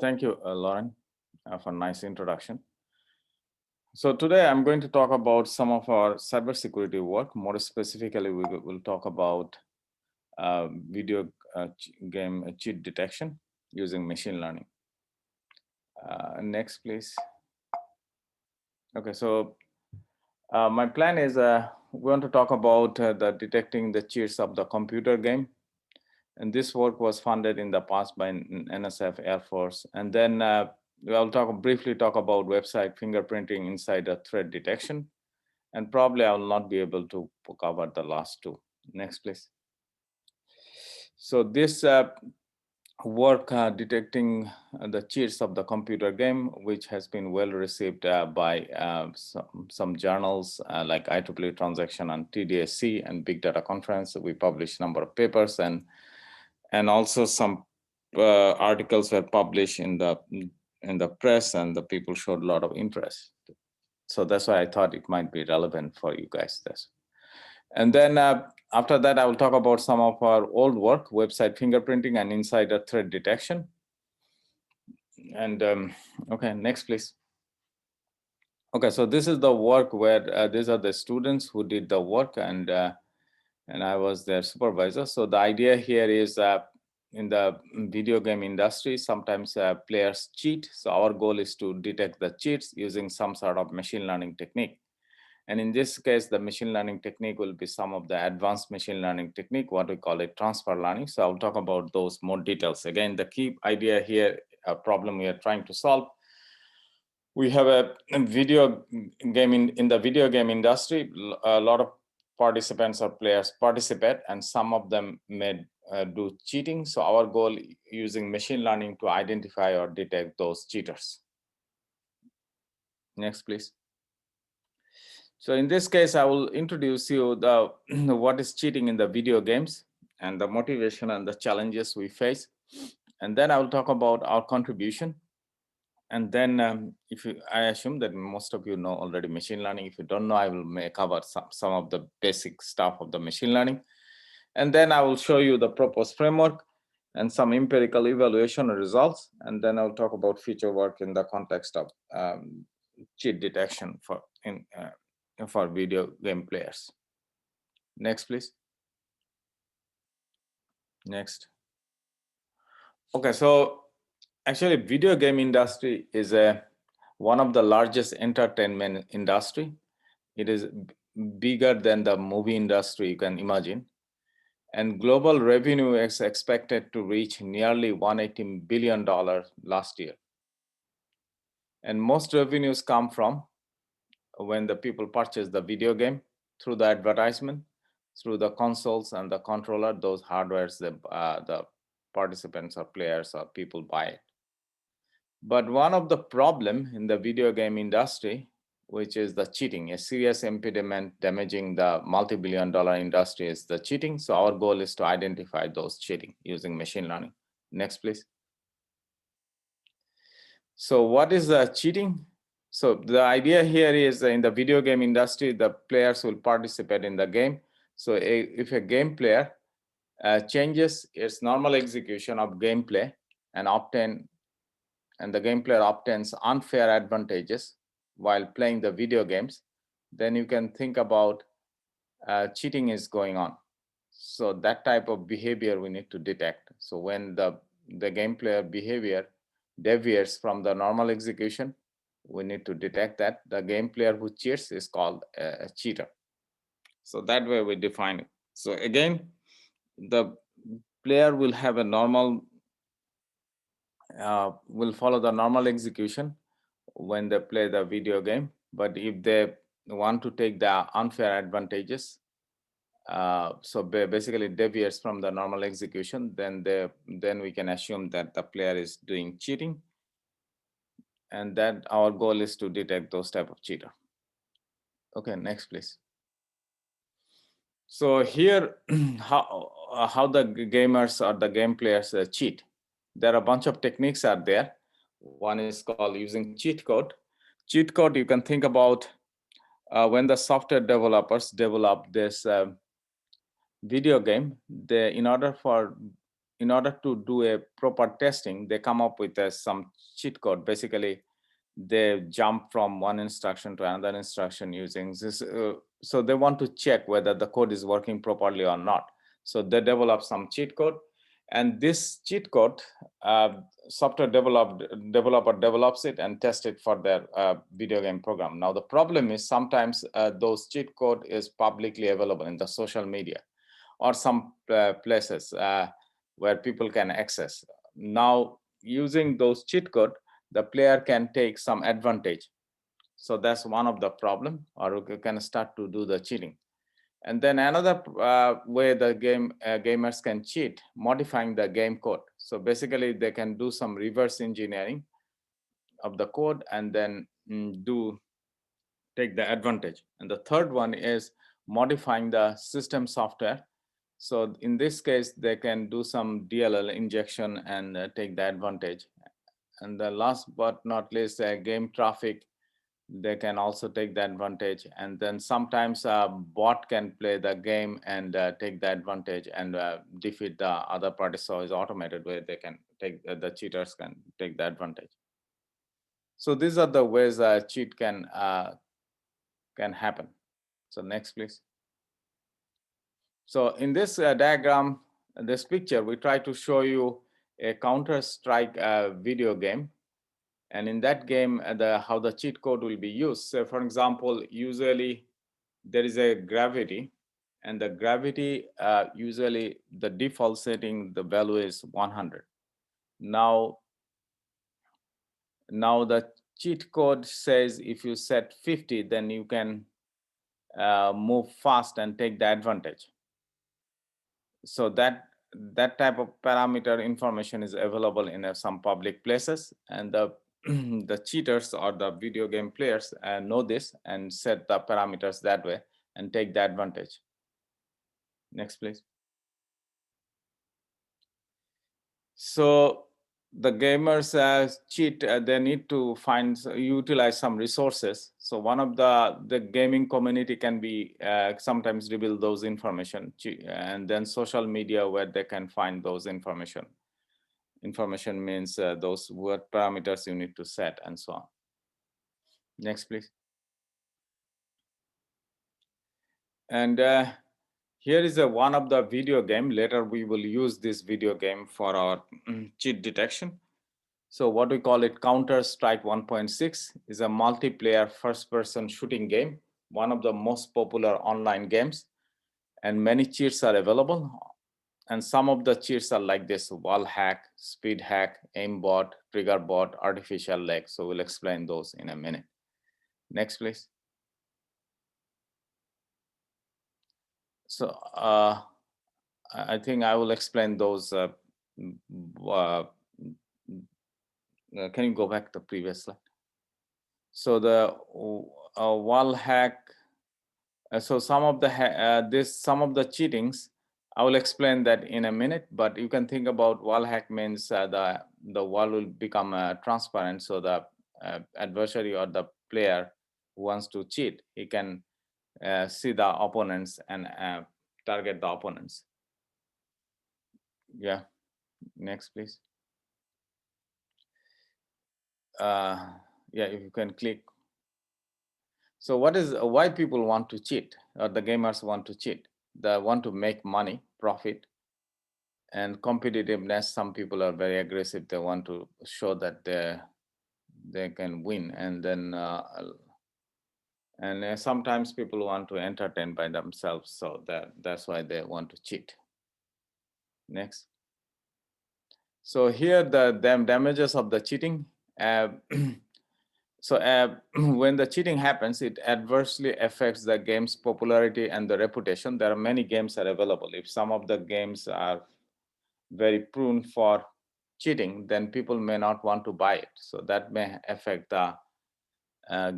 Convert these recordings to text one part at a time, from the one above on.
Thank you, Lauren, for a nice introduction. So today I'm going to talk about some of our cybersecurity work. More specifically, we will talk about video game cheat detection using machine learning. Next, please. Okay, so my plan is we want to talk about the detecting the cheats of the computer game. And this work was funded in the past by NSF Air Force. And then I'll briefly talk about website fingerprinting inside a threat detection. And probably I will not be able to cover the last two. Next, please. So this work detecting the cheats of the computer game, which has been well received by some journals like IEEE Transaction and TDSC and Big Data Conference. We published a number of papers and also some articles were published in the press, and the people showed a lot of interest. So that's why I thought it might be relevant for you guys. And then after that, I will talk about some of our old work, website fingerprinting and insider threat detection. And okay, next, please. Okay, so this is the work where these are the students who did the work, and I was their supervisor. So the idea here is in the video game industry, sometimes players cheat. So our goal is to detect the cheats using some sort of machine learning technique. And in this case, the machine learning technique will be some of the advanced machine learning technique, what we call it transfer learning. So I'll talk about those more details. Again, the key idea here, a problem we are trying to solve. We have a video game in the video game industry. A lot of participants or players participate, and some of them may do cheating. So our goal using machine learning to identify or detect those cheaters. Next, please. So in this case, I will introduce you the what is cheating in the video games and the motivation and the challenges we face. And then I will talk about our contribution. And then I assume that most of you know already machine learning. If you don't know, I will cover some of the basic stuff of the machine learning. And then I will show you the proposed framework and some empirical evaluation results. And then I'll talk about future work in the context of cheat detection for video game players. Next, please. Next. Okay, so actually video game industry is one of the largest entertainment industry. It is bigger than the movie industry, you can imagine. And global revenue is expected to reach nearly $180 billion last year. And most revenues come from when the people purchase the video game through the advertisement, through the consoles and the controller, those hardwares, the participants or players or people buy it. But one of the problem in the video game industry, which is the cheating, a serious impediment damaging the multi-billion-dollar industry is the cheating. So our goal is to identify those cheating using machine learning. Next, please. So what is the cheating? So the idea here is in the video game industry, the players will participate in the game. So if a game player changes its normal execution of gameplay and the game player obtains unfair advantages while playing the video games, then you can think about cheating is going on. So that type of behavior we need to detect. So when the game player behavior deviates from the normal execution, we need to detect that. The game player who cheats is called a cheater. So that way we define it. So again, the player will have a normal, will follow the normal execution when they play the video game. But if they want to take the unfair advantages, so basically deviates from the normal execution, then we can assume that the player is doing cheating, and that our goal is to detect those type of cheater. Okay, next, please. So here, how the gamers or the game players cheat. There are a bunch of techniques out there. One is called using cheat code. Cheat code, you can think about when the software developers develop this video game, in order for in order to do a proper testing, they come up with some cheat code. Basically, they jump from one instruction to another instruction using this. So they want to check whether the code is working properly or not. So they develop some cheat code, and this cheat code, software developer develops it and tests it for their video game program. Now the problem is sometimes those cheat code is publicly available in the social media or some places where people can access. Now using those cheat code, the player can take some advantage. So that's one of the problem, or you can start to do the cheating. And then another way the gamers can cheat, modifying the game code. So basically they can do some reverse engineering of the code and then take the advantage. And the third one is modifying the system software. So in this case, they can do some DLL injection and take the advantage. And the last but not least, game traffic, they can also take the advantage. And then sometimes a bot can play the game and take the advantage and defeat the other party. So it's automated way they can take, the cheaters can take the advantage. So these are the ways a cheat can happen. So next, please. So in this diagram, this picture, we try to show you a Counter-Strike video game. And in that game, how the cheat code will be used. So for example, usually there is a gravity, and the gravity, usually the default setting, the value is 100. Now the cheat code says if you set 50, then you can move fast and take the advantage. So that type of parameter information is available in some public places, and the the cheaters or the video game players know this and set the parameters that way and take the advantage. Next, please. So the gamers cheat, they need to utilize some resources. So one of the gaming community can be sometimes reveal those information, and then social media where they can find those information. Information means those what parameters you need to set and so on. Next, please. And here is one of the video game. Later we will use this video game for our cheat detection. So what we call it, Counter-Strike 1.6 is a multiplayer first-person shooting game, one of the most popular online games, and many cheats are available. And some of the cheats are like this: wall hack, speed hack, aimbot, trigger bot, artificial leg. So we'll explain those in a minute. Next, please. So I think I will explain those. Can you go back to the previous slide? So the wall hack. So some of the cheatings, I will explain that in a minute. But you can think about wall hack means the wall will become transparent, so the adversary or the player who wants to cheat, he can see the opponents and target the opponents. Yeah. Next, please. Yeah, if you can click. So why people want to cheat, or the gamers want to cheat? They want to make money, profit, and competitiveness. Some people are very aggressive. They want to show that they can win, and then sometimes people want to entertain by themselves. So that's why they want to cheat. Next. So here the damages of the cheating. So when the cheating happens, it adversely affects the game's popularity and the reputation. There are many games that are available. If some of the games are very prone for cheating, then people may not want to buy it. So that may affect the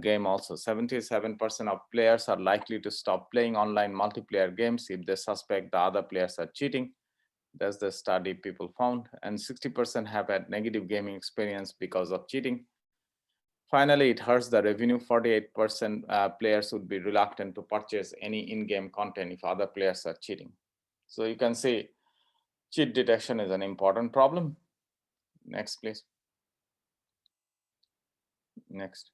game also. 77% of players are likely to stop playing online multiplayer games if they suspect the other players are cheating. That's the study people found. And 60% have had negative gaming experience because of cheating. Finally, it hurts the revenue. 48% players would be reluctant to purchase any in-game content if other players are cheating. So you can see cheat detection is an important problem. Next, please. Next.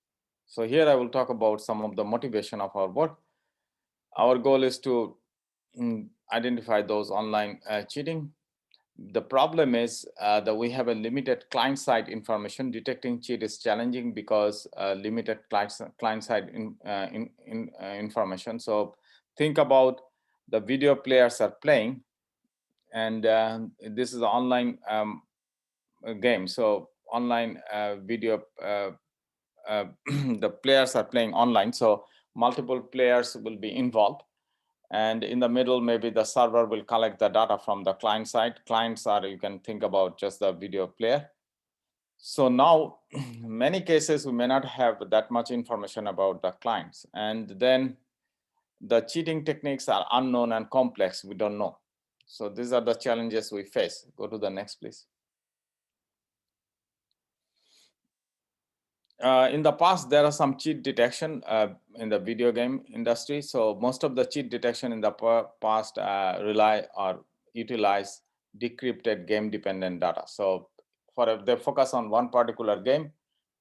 So here I will talk about some of the motivation of our work. Our goal is to identify those online cheating. The problem is that we have a limited client-side information. Detecting cheat is challenging because limited client-side information. So think about the video players are playing, and this is an online game. So online video, the players are playing online. So multiple players will be involved. And in the middle, maybe the server will collect the data from the client side. Clients are, you can think about just the video player. So now, many cases, we may not have that much information about the clients. And then the cheating techniques are unknown and complex. We don't know. So these are the challenges we face. Go to the next, please. In the past, there are some cheat detection in the video game industry. So most of the cheat detection in the past rely or utilize decrypted game-dependent data. So they focus on one particular game,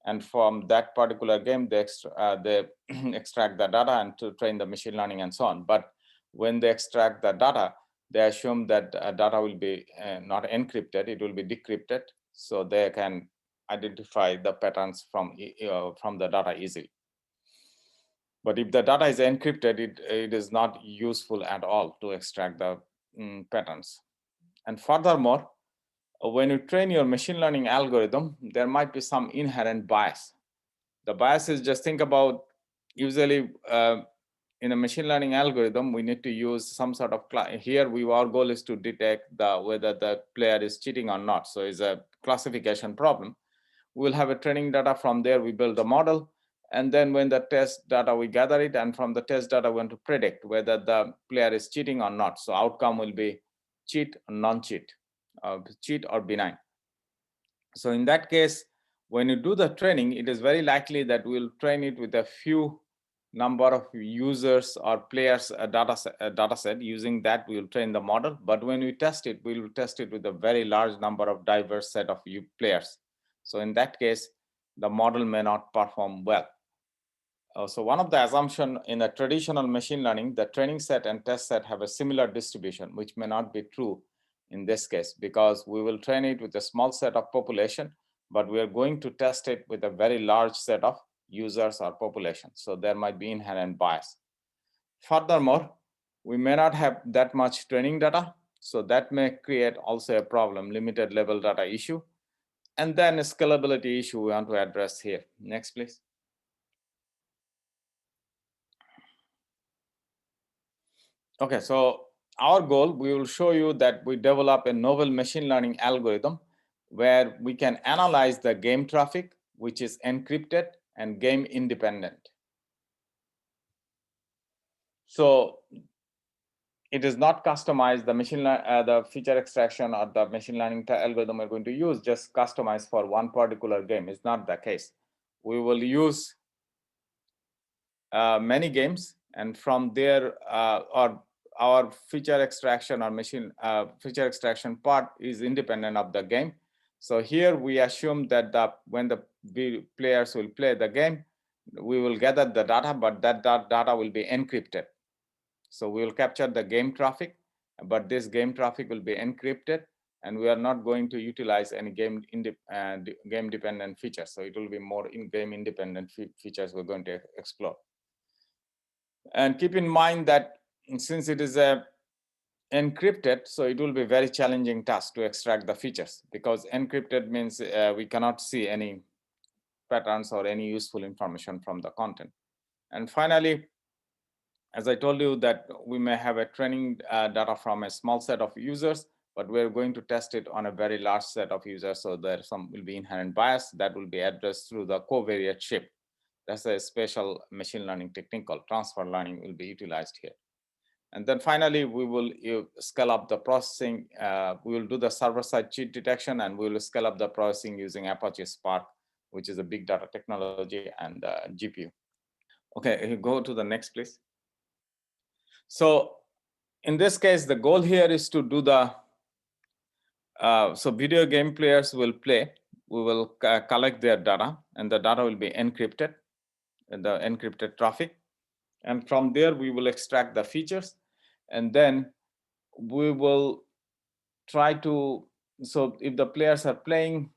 and from that particular game, they extract the data and to train the machine learning and so on. But when they extract the data, they assume that data will be not encrypted; it will be decrypted, so they can identify the patterns from the data easily. But if the data is encrypted, it is not useful at all to extract the patterns. And furthermore, when you train your machine learning algorithm, there might be some inherent bias. The bias is, just think about, usually in a machine learning algorithm, we need to use some sort of here. Our goal is to detect whether the player is cheating or not. So it's a classification problem. We'll have a training data. From there, we build a model. And then when the test data, we gather it. And from the test data, we want to predict whether the player is cheating or not. So outcome will be cheat or non-cheat, cheat or benign. So in that case, when you do the training, it is very likely that we'll train it with a few number of users or players data set. Using that, we will train the model. But when we test it, we will test it with a very large number of diverse set of players. So in that case, the model may not perform well. So one of the assumptions in a traditional machine learning, the training set and test set have a similar distribution, which may not be true in this case, because we will train it with a small set of population, but we are going to test it with a very large set of users or population. So there might be inherent bias. Furthermore, we may not have that much training data, so that may create also a problem, limited level data issue. And then a scalability issue we want to address here. Next, please. Okay, so our goal, we will show you that we develop a novel machine learning algorithm where we can analyze the game traffic, which is encrypted and game independent. So it is not customized, the feature extraction or the machine learning algorithm we're going to use just customized for one particular game. It's not the case. We will use many games, and from there, our feature extraction or feature extraction part is independent of the game. So here we assume that when the players will play the game, we will gather the data, but that data will be encrypted. So we will capture the game traffic, but this game traffic will be encrypted, and we are not going to utilize any game dependent features. So it will be more game independent features we're going to explore. And keep in mind that since it is encrypted, so it will be a very challenging task to extract the features, because encrypted means we cannot see any patterns or any useful information from the content. And finally, as I told you, that we may have a training data from a small set of users, but we're going to test it on a very large set of users. So there will be inherent bias that will be addressed through the covariate shift. That's a special machine learning technique called transfer learning will be utilized here. And then finally, we will scale up the processing. We will do the server-side cheat detection, and we will scale up the processing using Apache Spark, which is a big data technology, and GPU. Okay, go to the next, please. So in this case, the goal here is to do the So video game players will play. We will collect their data, and the data will be encrypted, the encrypted traffic. And from there, we will extract the features, and then we will try to, so if the players are playing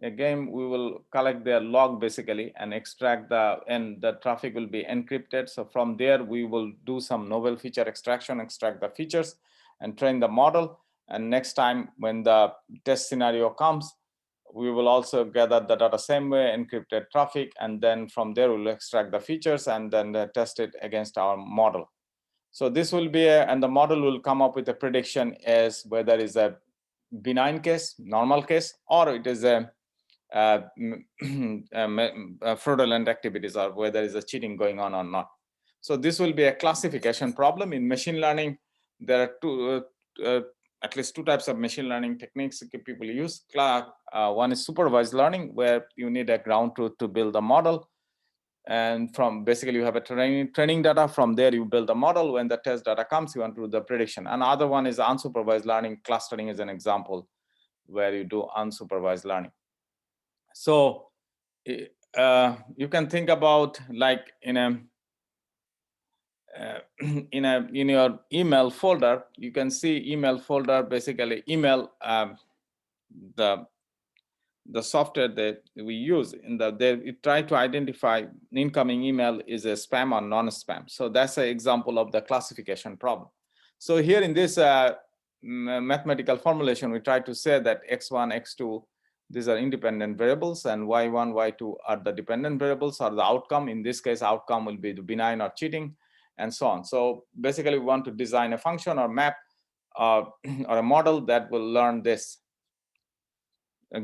a game, we will collect their log basically and extract and the traffic will be encrypted. So from there, we will do some novel feature extraction, extract the features and train the model. And next time when the test scenario comes, we will also gather the data same way, encrypted traffic, and then from there we'll extract the features and then test it against our model. So this will be and the model will come up with a prediction as whether it's a benign case, normal case, or it is a fraudulent activities, or whether there is a cheating going on or not. So this will be a classification problem. In machine learning, there are at least two types of machine learning techniques people use. One is supervised learning, where you need a ground truth to build a model. And from basically you have a training data. From there you build a model. When the test data comes, you want to do the prediction. Another one is unsupervised learning. Clustering is an example where you do unsupervised learning. So you can think about like in your email folder. You can see email folder, basically email, the software that we use in they try to identify incoming email is a spam or non-spam. So that's an example of the classification problem. So here in this mathematical formulation, we try to say that x1, x2, these are independent variables, and y1, y2 are the dependent variables, or the outcome. In this case, outcome will be the benign or cheating, and so on. So basically, we want to design a function or map or a model that will learn this.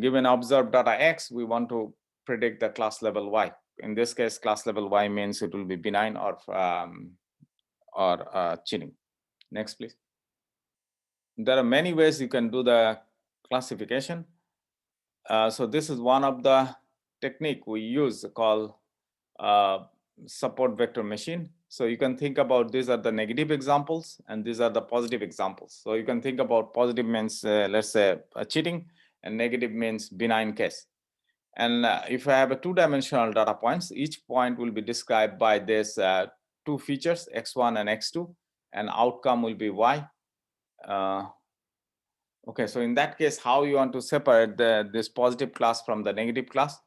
Given observed data x, we want to predict the class level y. In this case, class level y means it will be benign or cheating. Next, please. There are many ways you can do the classification. So this is one of the technique we use called support vector machine. So you can think about these are the negative examples and these are the positive examples. So you can think about positive means let's say cheating, and negative means benign case. And if I have a two-dimensional data points, each point will be described by this two features, x1 and x2, and outcome will be y. Okay, so in that case, how you want to separate this positive class from the negative class?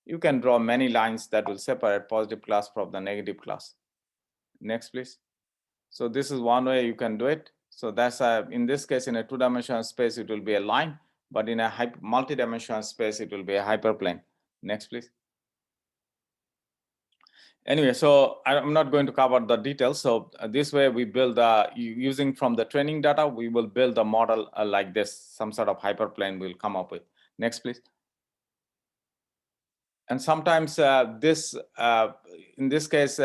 You can draw many lines that will separate positive class from the negative class. Next, please. So this is one way you can do it. So that's in this case, in a two-dimensional space, it will be a line, but in a multi-dimensional space, it will be a hyperplane. Next, please. Anyway, so I'm not going to cover the details. So this way we build using from the training data, we will build a model like this, some sort of hyperplane we'll come up with. Next, please. And sometimes in this case,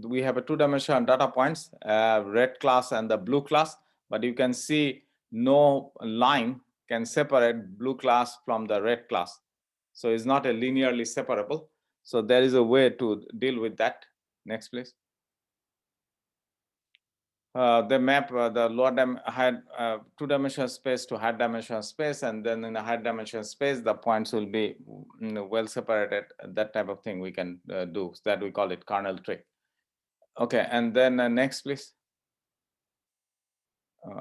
we have a two-dimensional data points, red class and the blue class, but you can see no line can separate blue class from the red class. So it's not a linearly separable. So there is a way to deal with that. Next, please. They map the lower high two-dimensional space to high-dimensional space, and then in a high-dimensional space, the points will be well separated. That type of thing we can do. So that we call it kernel tree. Okay, and then next, please.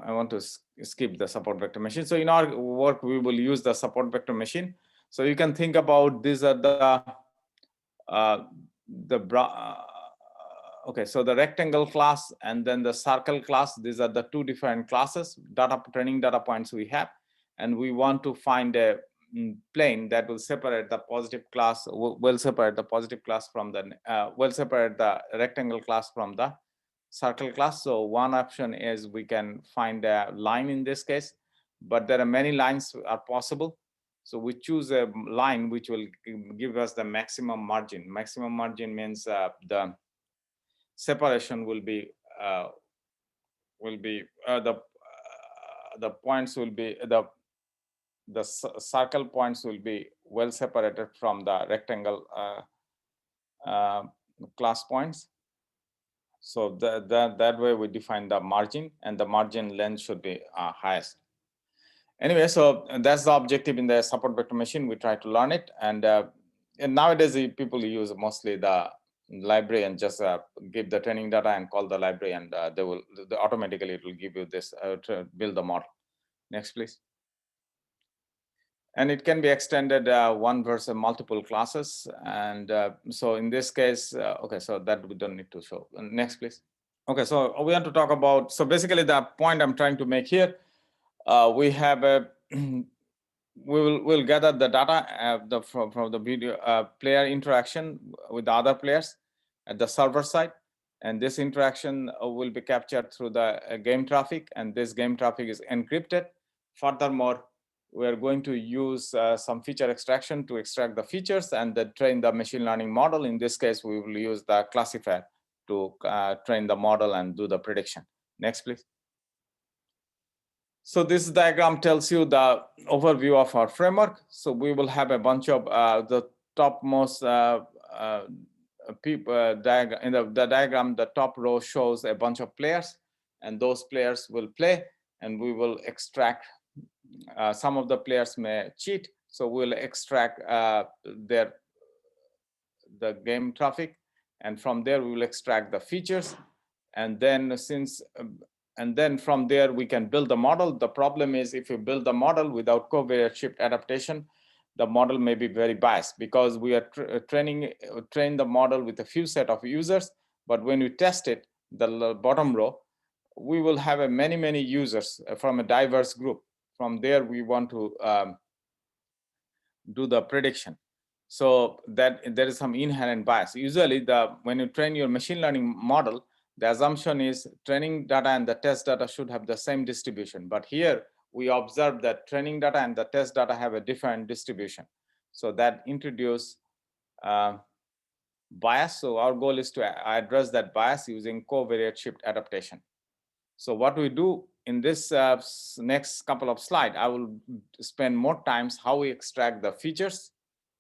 I want to skip the support vector machine. So in our work, we will use the support vector machine. So you can think about these are okay, so the rectangle class and then the circle class, these are the two different classes, training data points we have. And we want to find a plane that will separate the positive class, will separate the positive class from the, will separate the rectangle class from the circle class. So one option is we can find a line in this case, but there are many lines are possible. So we choose a line which will give us the maximum margin. Maximum margin means the separation will be the points will be the circle points will be well separated from the rectangle class points. So that way we define the margin, and the margin length should be highest. Anyway, so that's the objective in the support vector machine. We try to learn it, and nowadays people use mostly the library and just give the training data and call the library, and they automatically it will give you this to build the model. Next, please. And it can be extended one versus multiple classes, and so in this case, okay, so that we don't need to show. Next, please. Okay, so we want to talk about, so basically the point I'm trying to make here, we have a we'll gather the data from the video player interaction with the other players at the server side, and this interaction will be captured through the game traffic, and this game traffic is encrypted. Furthermore, we are going to use some feature extraction to extract the features and then train the machine learning model. In this case, we will use the classifier to train the model and do the prediction. Next, please. So this diagram tells you the overview of our framework. So we will have a bunch of the topmost people in the diagram. The top row shows a bunch of players, and those players will play, and we will extract. Some of the players may cheat, so we'll extract the game traffic, and from there we will extract the features, and then from there we can build the model. The problem is if you build the model without covariate shift adaptation, the model may be very biased because we are train the model with a few set of users, but when we test it, the bottom row, we will have a many users from a diverse group. From there we want to do the prediction, so that there is some inherent bias. Usually when you train your machine learning model, the assumption is training data and the test data should have the same distribution, but here we observe that training data and the test data have a different distribution, so that introduce bias. So our goal is to address that bias using covariate shift adaptation. So what we do in this next couple of slides, I will spend more times how we extract the features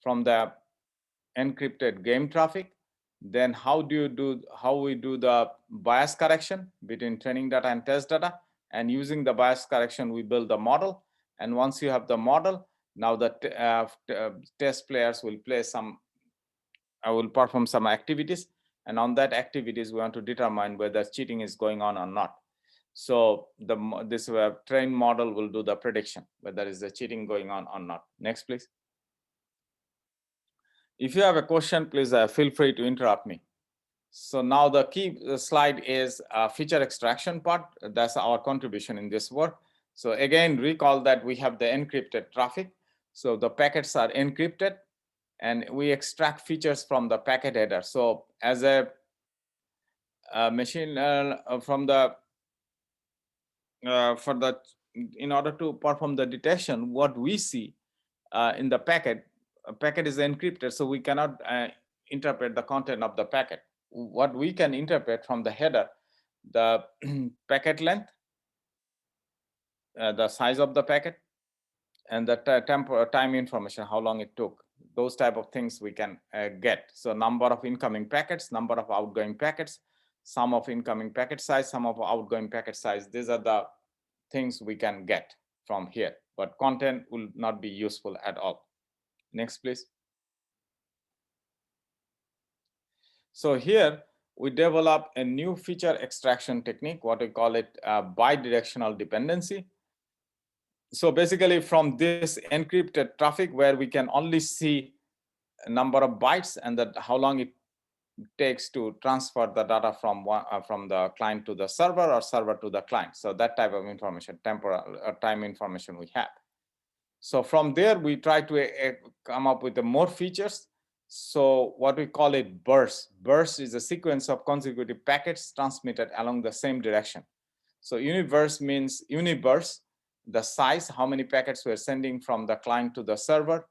from the encrypted game traffic. Then how we do the bias correction between training data and test data, and using the bias correction we build the model. And once you have the model, now the test players will play some, I will perform some activities, and on that activities we want to determine whether cheating is going on or not. So this trained model will do the prediction whether is the cheating going on or not. Next, please. If you have a question, please feel free to interrupt me. So now the key slide is feature extraction part. That's our contribution in this work. So again, recall that we have the encrypted traffic. So the packets are encrypted, and we extract features from the packet header. So as a machine from the in order to perform the detection, what we see in the packet is encrypted, so we cannot interpret the content of the packet. What we can interpret from the header, the packet length, the size of the packet, and the time information, how long it took. Those type of things we can get. So number of incoming packets, number of outgoing packets, sum of incoming packet size, sum of outgoing packet size. These are the things we can get from here, but content will not be useful at all. Next, please. So here we develop a new feature extraction technique, what we call it bidirectional dependency. So basically from this encrypted traffic where we can only see a number of bytes and that how long it takes to transfer the data from the client to the server or server to the client. So that type of information, temporal time information we have. So from there we try to come up with the more features. So what we call it burst. Burst is a sequence of consecutive packets transmitted along the same direction. So universe means universe, the size, how many packets we're sending from the client to the server.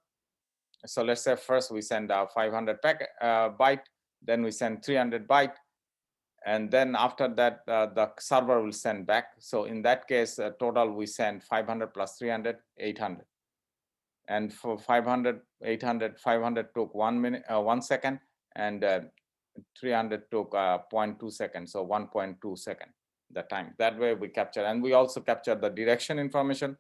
So let's say first we send 500 byte, then we send 300 byte, and then after that the server will send back. So in that case, total we send 500 plus 300, 800. And for 500, 800, 500 took 1 second, and 300 took 0.2 seconds, so 1.2 second the time. That way we capture, and we also capture the direction information.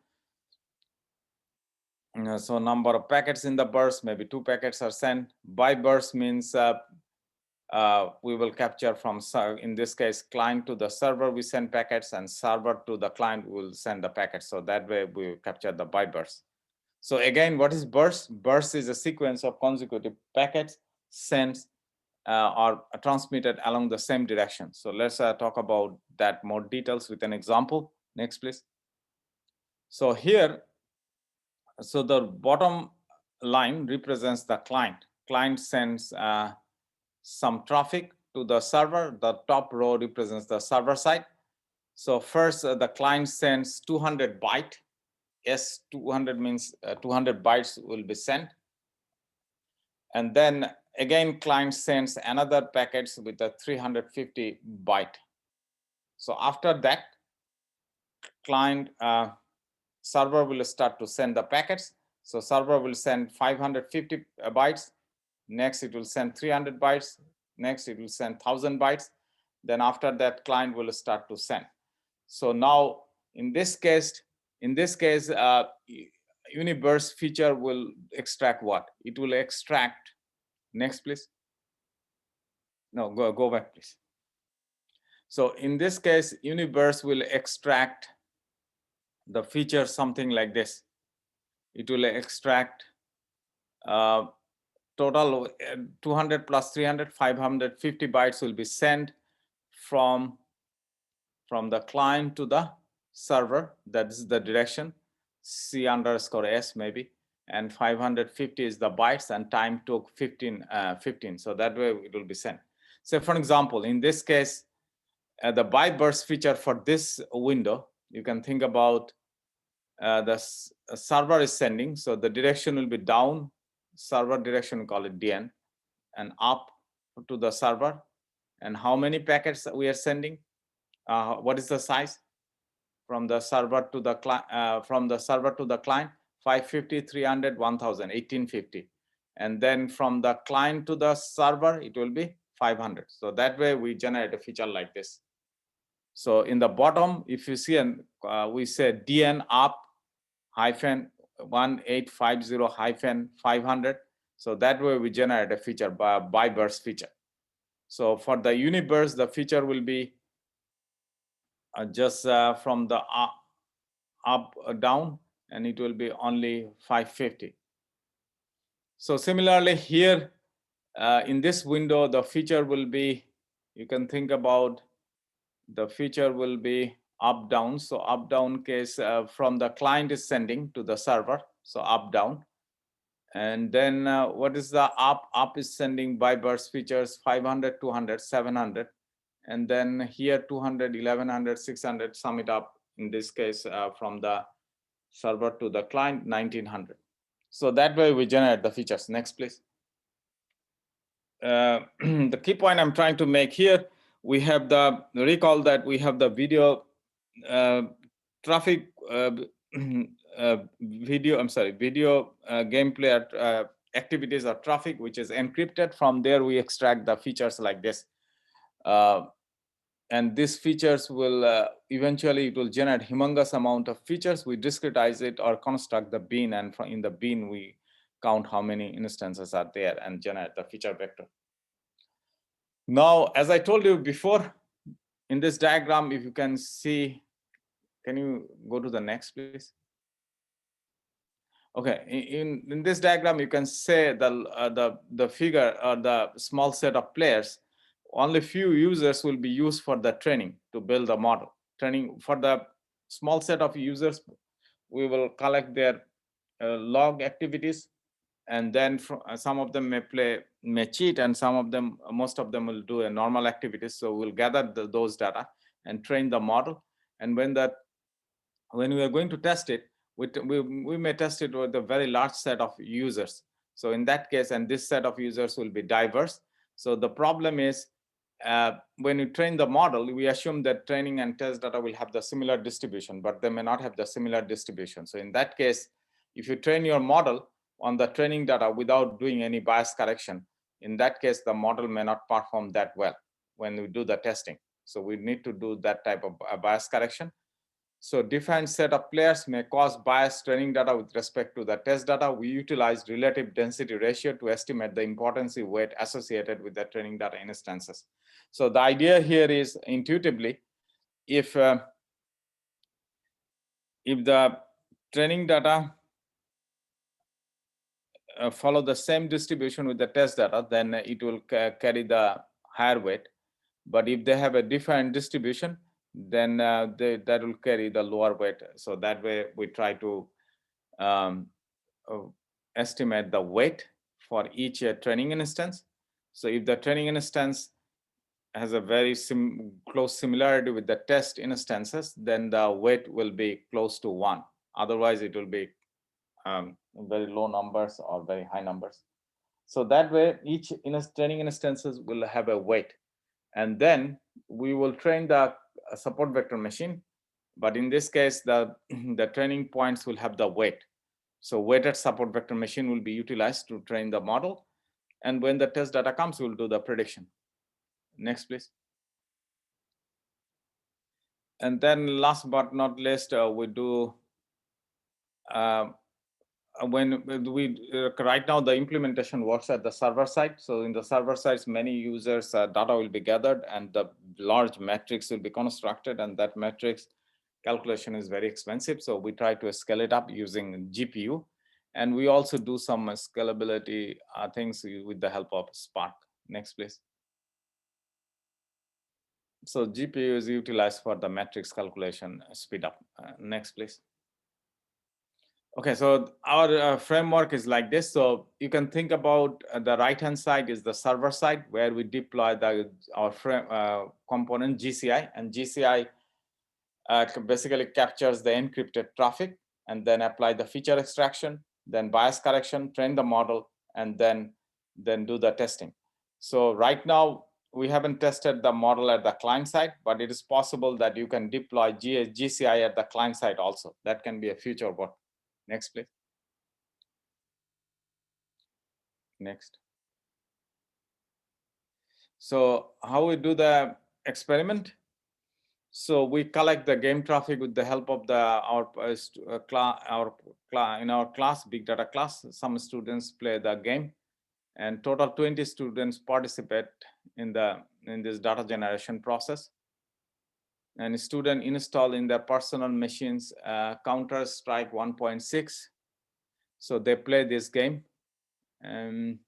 So number of packets in the burst, maybe 2 packets are sent. By burst means we will capture from, in this case, client to the server, we send packets, and server to the client will send the packets. So that way we capture the by burst. So again, what is burst? Burst is a sequence of consecutive packets sent or transmitted along the same direction. So let's talk about that more details with an example. Next, please. So here, so the bottom line represents the client. Client sends some traffic to the server. The top row represents the server side. So first, the client sends 200 byte. Yes, 200 means 200 bytes will be sent. And then again, client sends another packets with a 350 byte. So after that, client server will start to send the packets. So server will send 550 bytes. Next, it will send 300 bytes. Next, it will send 1000 bytes. Then after that, client will start to send. So now, in this case, Uniburst feature will extract what? It will extract. Next, please. No, go back, please. So in this case, Uniburst will extract the feature something like this. It will extract total 200 plus 300, 550 bytes will be sent from the client to the server. That is the direction, C underscore S maybe, and 550 is the bytes, and time took 15. So that way it will be sent. So for example, in this case, the by burst feature for this window, you can think about the server is sending. So the direction will be down, server direction, we call it DN, and up to the server. And how many packets we are sending? What is the size? From the server to the client, 550, 300, 1000, 1850. And then from the client to the server, it will be 500. So that way we generate a feature like this. So in the bottom, if you see, we say DN up hyphen 1850 hyphen 500. So that way we generate a feature by burst feature. So for the Uniburst, the feature will be just from the up down, and it will be only 550. So similarly here in this window, the feature will be, you can think about, the feature will be up down. So up down case from the client is sending to the server, so up down. And then what is the up? Up is sending by burst features 500, 200, 700. And then here 200, 1100, 600, sum it up. In this case, from the server to the client, 1900. So that way we generate the features. Next, please. The key point I'm trying to make here, we have the, recall that we have the video traffic, video gameplay activities or traffic, which is encrypted. From there, we extract the features like this. And these features will eventually, it will generate humongous amount of features. We discretize it or construct the bean, and in the bean, we count how many instances are there and generate the feature vector. Now, as I told you before, in this diagram, if you can see, can you go to the next, please? Okay, in this diagram, you can say the figure or the small set of players, only few users will be used for the training to build the model. Training for the small set of users, we will collect their log activities, and then some of them may cheat, and most of them will do a normal activities. So we'll gather those data and train the model. And when we are going to test it, we may test it with a very large set of users. So in that case, and this set of users will be diverse. So the problem is, when you train the model, we assume that training and test data will have the similar distribution, but they may not have the similar distribution. So in that case, if you train your model on the training data without doing any bias correction, in that case, the model may not perform that well when we do the testing. So we need to do that type of bias correction. So different set of players may cause biased training data with respect to the test data. We utilized relative density ratio to estimate the importance weight associated with the training data instances. So the idea here is intuitively, if the training data follow the same distribution with the test data, then it will carry the higher weight. But if they have a different distribution, then that will carry the lower weight. So that way we try to um, estimate the weight for each training instance. So if the training instance has a very close similarity with the test instances, then the weight will be close to 1. Otherwise, it will be very low numbers or very high numbers. So that way, each training instances will have a weight. And then we will train the support vector machine. But in this case, the training points will have the weight. So weighted support vector machine will be utilized to train the model. And when the test data comes, we'll do the prediction. Next, please. And then last but not least, we do when we right now the implementation works at the server side. So in the server sides, many users data will be gathered and the large matrix will be constructed, and that matrix calculation is very expensive. So we try to scale it up using GPU, and we also do some scalability things with the help of Spark. Next, please. So GPU is utilized for the matrix calculation speed up. Next, please. Okay, so our framework is like this. So you can think about the right-hand side is the server side where we deploy our component GCI, and GCI basically captures the encrypted traffic and then apply the feature extraction, then bias correction, train the model, and then do the testing. So right now, we haven't tested the model at the client side, but it is possible that you can deploy GCI at the client side also. That can be a future work. Next, please. Next. So how we do the experiment? So we collect the game traffic with the help of in our class, big data class. Some students play the game, and total 20 students participate in this data generation process. And student install in their personal machines Counter-Strike 1.6. So they play this game, and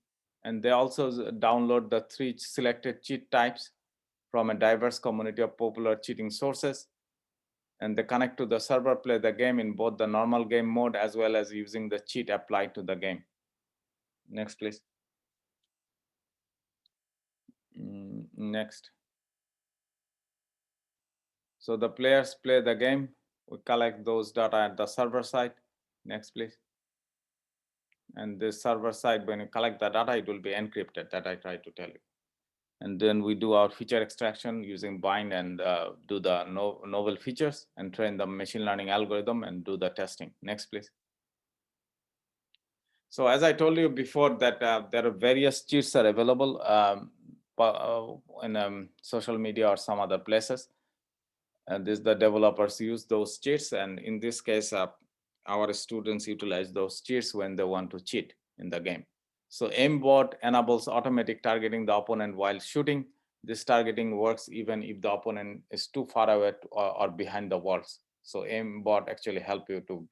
they also download the 3 selected cheat types from a diverse community of popular cheating sources. And they connect to the server, play the game in both the normal game mode as well as using the cheat applied to the game. Next, please. Next. So the players play the game. We collect those data at the server side. Next, please. And this server side, when you collect the data, it will be encrypted, that I tried to tell you. And then we do our feature extraction using bind and do the novel features and train the machine learning algorithm and do the testing. Next, please. So as I told you before that there are various cheats are available in social media or some other places. And the developers use those cheats. And in this case, our students utilize those cheats when they want to cheat in the game. So aimbot enables automatic targeting the opponent while shooting. This targeting works even if the opponent is too far away or behind the walls. So aimbot actually help you to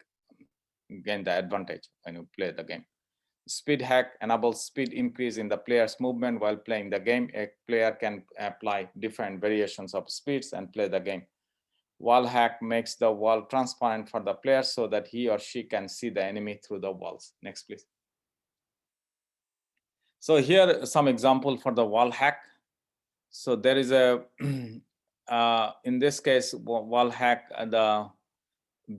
gain the advantage when you play the game. Speed hack enables speed increase in the player's movement while playing the game. A player can apply different variations of speeds and play the game. Wall hack makes the wall transparent for the player so that he or she can see the enemy through the walls. Next, please. So here some example for the wall hack. So there is a in this case wall hack, the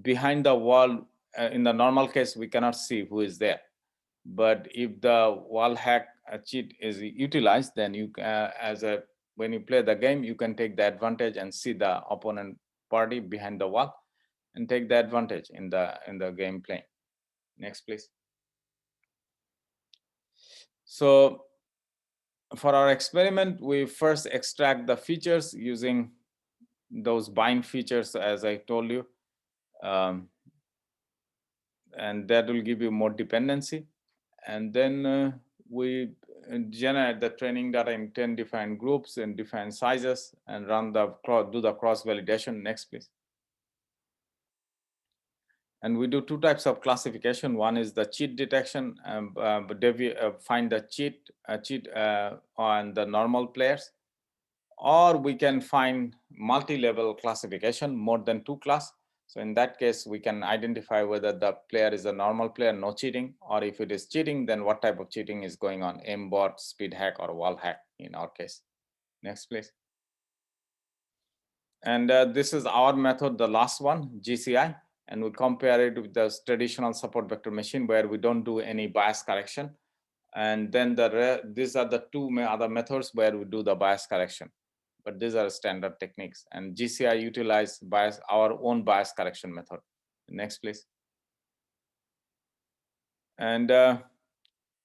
behind the wall in the normal case we cannot see who is there, but if the wall hack cheat is utilized, then you when you play the game you can take the advantage and see the opponent party behind the wall and take the advantage in the game playing. Next, please. So for our experiment, we first extract the features using those bind features as I told you. and that will give you more dependency. And then we generate the training data in 10 different groups and different sizes and do the cross validation. Next, please. And we do two types of classification. One is the cheat detection, find the cheat on the normal players, or we can find multi-level classification, more than 2 class. So in that case, we can identify whether the player is a normal player, no cheating, or if it is cheating, then what type of cheating is going on, aimbot, speed hack, or wall hack in our case. Next, please. And this is our method, the last one, GCI, and we compare it with the traditional support vector machine where we don't do any bias correction. And then these are the two other methods where we do the bias correction. But these are standard techniques, and GCI utilize our own bias correction method. Next, please. And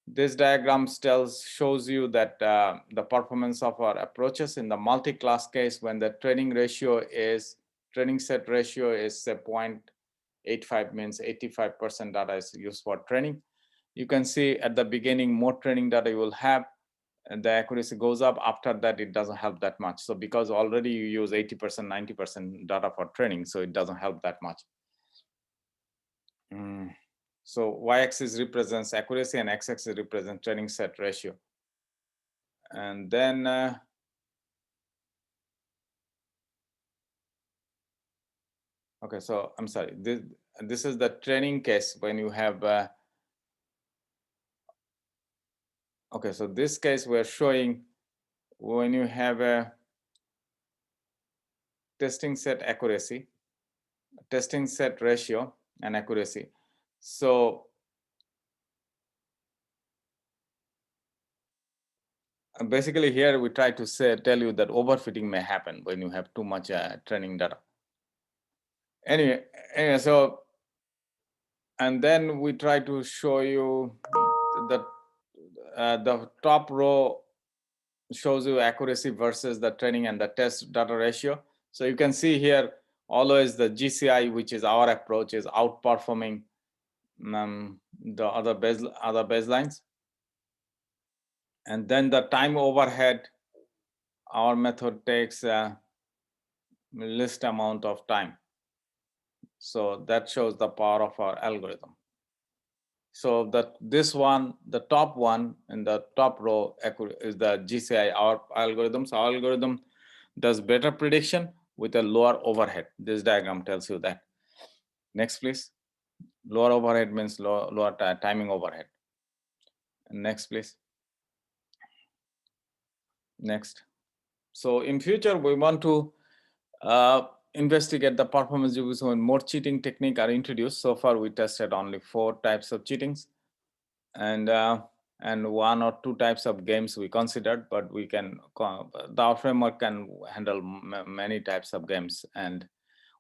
this diagram shows you that the performance of our approaches in the multi-class case when the training set ratio is 0.85, means 85% data is used for training. You can see at the beginning more training data you will have, and the accuracy goes up. After that, it doesn't help that much. So because already you use 80%, 90% data for training, so it doesn't help that much. So y-axis represents accuracy and x-axis represents training set ratio. And then okay, so I'm sorry, this is the training case when you have okay, so this case we're showing when you have a testing set accuracy, testing set ratio and accuracy. So basically here we try to tell you that overfitting may happen when you have too much training data. Anyway, so and then we try to show you the top row shows you accuracy versus the training and the test data ratio. So you can see here always the GCI, which is our approach, is outperforming the other baselines. And then the time overhead, our method takes least amount of time. So that shows the power of our algorithm. So this one, the top one in the top row is the GCI, our algorithm. So our algorithm does better prediction with a lower overhead. This diagram tells you that. Next, please. Lower overhead means lower timing overhead. Next, please. Next. So in future, we want to investigate the performance reviews when more cheating technique are introduced. So far, we tested only 4 types of cheatings, and 1 or 2 types of games we considered, but we can the framework can handle many types of games. And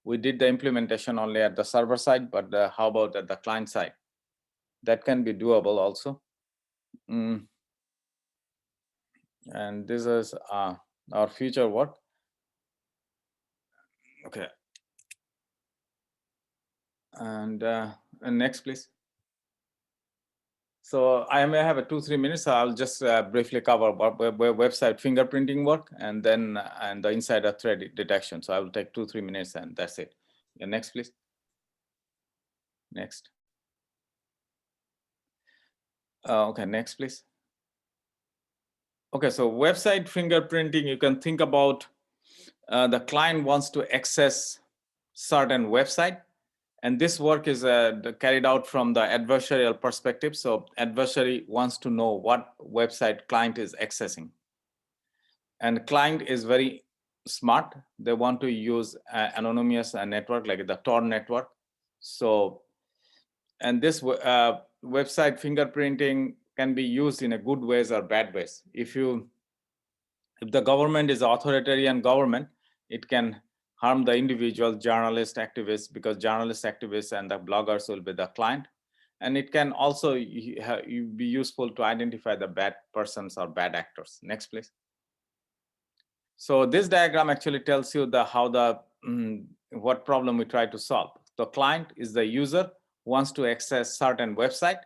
we did the implementation only at the server side, but how about at the client side? That can be doable also. And this is our future work. Okay. And next, please. So I may have a 2-3 minutes. So I'll just briefly cover website fingerprinting work and then and the insider threat detection. So I will take 2-3 minutes and that's it. Yeah, next, please. Next. Okay, next, please. Okay, so website fingerprinting, you can think about the client wants to access certain website, and this work is carried out from the adversarial perspective. So adversary wants to know what website client is accessing, and client is very smart. They want to use anonymous network like the Tor network. So, and this website fingerprinting can be used in a good ways or bad ways. If the government is authoritarian government, it can harm the individual journalist activists, because journalist activists and the bloggers will be the client. And it can also be useful to identify the bad persons or bad actors. Next, please. So this diagram actually tells you what problem we try to solve. The client is the user who wants to access certain website,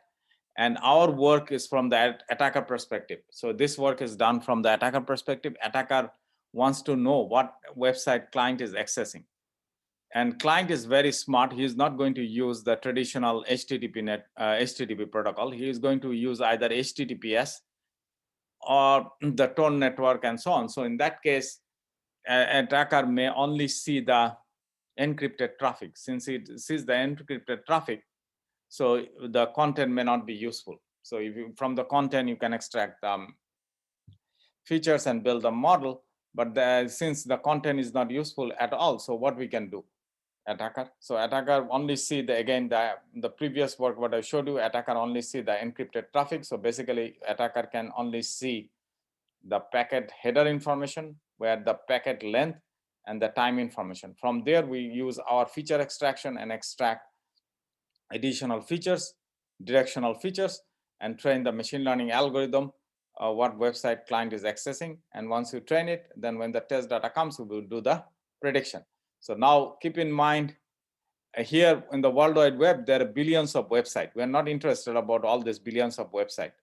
and our work is from the attacker perspective. So this work is done from the attacker perspective. Attacker wants to know what website client is accessing. And client is very smart. He is not going to use the traditional HTTP protocol. He is going to use either HTTPS or the Tor network and so on. So in that case, an attacker may only see the encrypted traffic. Since it sees the encrypted traffic, so the content may not be useful. So if you, from the content, you can extract features and build a model, but since the content is not useful at all, so what we can do? Attacker. So attacker only see the, again, the previous work what I showed you, attacker only see the encrypted traffic. So basically attacker can only see the packet header information, where the packet length and the time information. From there, we use our feature extraction and extract additional features, directional features, and train the machine learning algorithm what website client is accessing. And once you train it, then when the test data comes, we will do the prediction. So now keep in mind, here in the World Wide Web, there are billions of websites. We're not interested about all these billions of websites.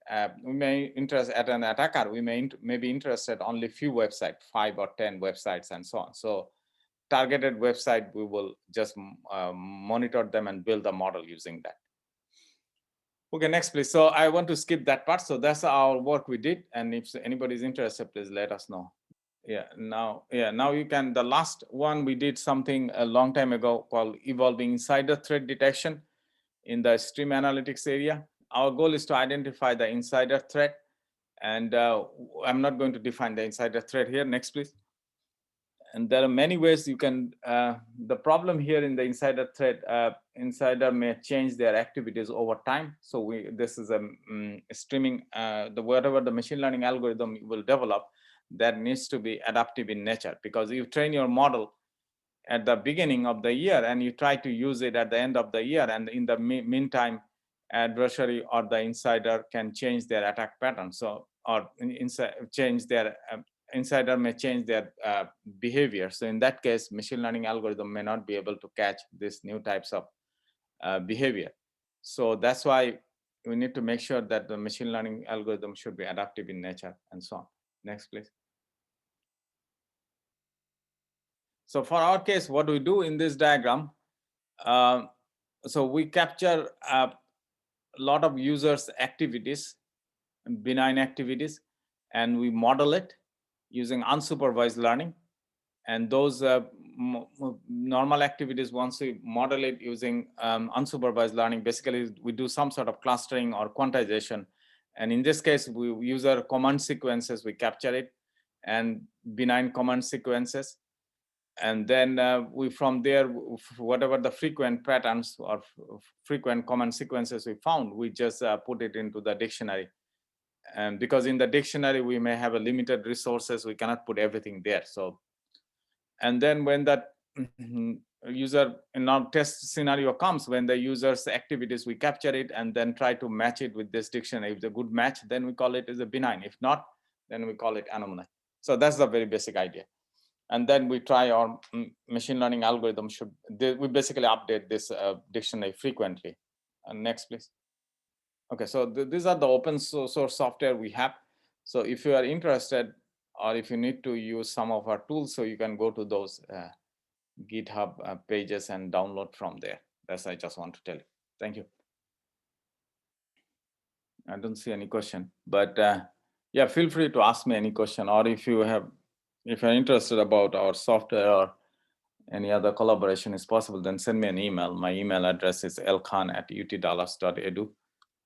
We may interest at an attacker, we may be interested only few websites, 5 or 10 websites and so on. So targeted website, we will just monitor them and build a model using that. Okay, next please. So I want to skip that part. So that's our work we did. And if anybody is interested, please let us know. Now you can, the last one we did something a long time ago called evolving insider threat detection in the stream analytics area. Our goal is to identify the insider threat, and I'm not going to define the insider threat here. Next please. And there are many ways you can, the problem here in the insider threat, insider may change their activities over time. So this is a streaming, whatever the machine learning algorithm will develop, that needs to be adaptive in nature, because you train your model at the beginning of the year and you try to use it at the end of the year, and in the meantime, adversary or the insider can change their attack pattern. So, or change their insider may change their behavior. So in that case, machine learning algorithm may not be able to catch these new types of behavior. So that's why we need to make sure that the machine learning algorithm should be adaptive in nature and so on. Next, please. So for our case, what we do in this diagram, so we capture a lot of users' activities, benign activities, and we model it using unsupervised learning. And those normal activities, once we model it using unsupervised learning, basically we do some sort of clustering or quantization. And in this case, we use our command sequences, we capture it, and benign command sequences. And then we, from there, whatever the frequent patterns or frequent command sequences we found, we just put it into the dictionary. And because in the dictionary, we may have a limited resources, we cannot put everything there. So, and then when that user in our test scenario comes, when the user's activities, we capture it and then try to match it with this dictionary. If it's a good match, then we call it as a benign. If not, then we call it anomaly. So that's the very basic idea. And then we try our machine learning algorithm we basically update this dictionary frequently. Next, please. Okay, so these are the open source software we have. So if you are interested, or if you need to use some of our tools, so you can go to those GitHub pages and download from there. That's I just want to tell you. Thank you. I don't see any question, but yeah, feel free to ask me any question, or if you're interested about our software or any other collaboration is possible, then send me an email. My email address is lkhan@utdallas.edu.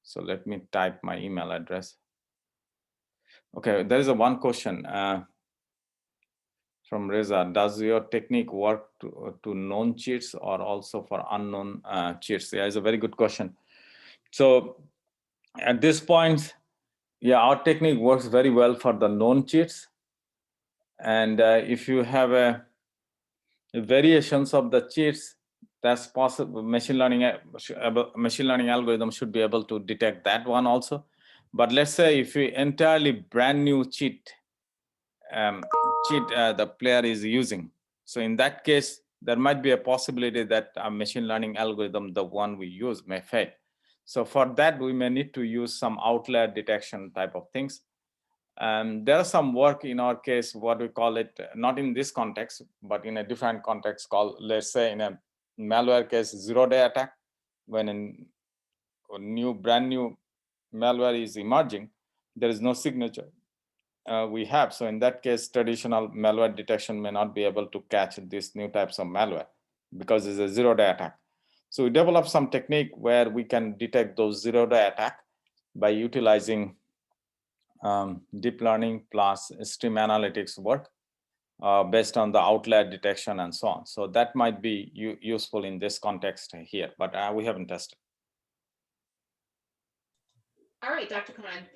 So let me type my email address. Okay, there is one question from Reza. Does your technique work to known cheats or also for unknown cheats? Yeah, it's a very good question. So at this point, yeah, our technique works very well for the known cheats. And if you have variations of the cheats, that's possible. Machine learning algorithm should be able to detect that one also. But let's say if you entirely brand new cheat the player is using, so in that case, there might be a possibility that a machine learning algorithm, the one we use, may fail. So for that, we may need to use some outlier detection type of things. There are some work in our case, what we call it, not in this context, but in a different context called, let's say in a malware case, zero-day attack. When a brand new malware is emerging, there is no signature we have. So in that case, traditional malware detection may not be able to catch these new types of malware because it's a zero-day attack. So we developed some technique where we can detect those zero-day attack by utilizing deep learning plus stream analytics work based on the outlier detection and so on. So that might be useful in this context here, but we haven't tested. All right, Dr. Khan.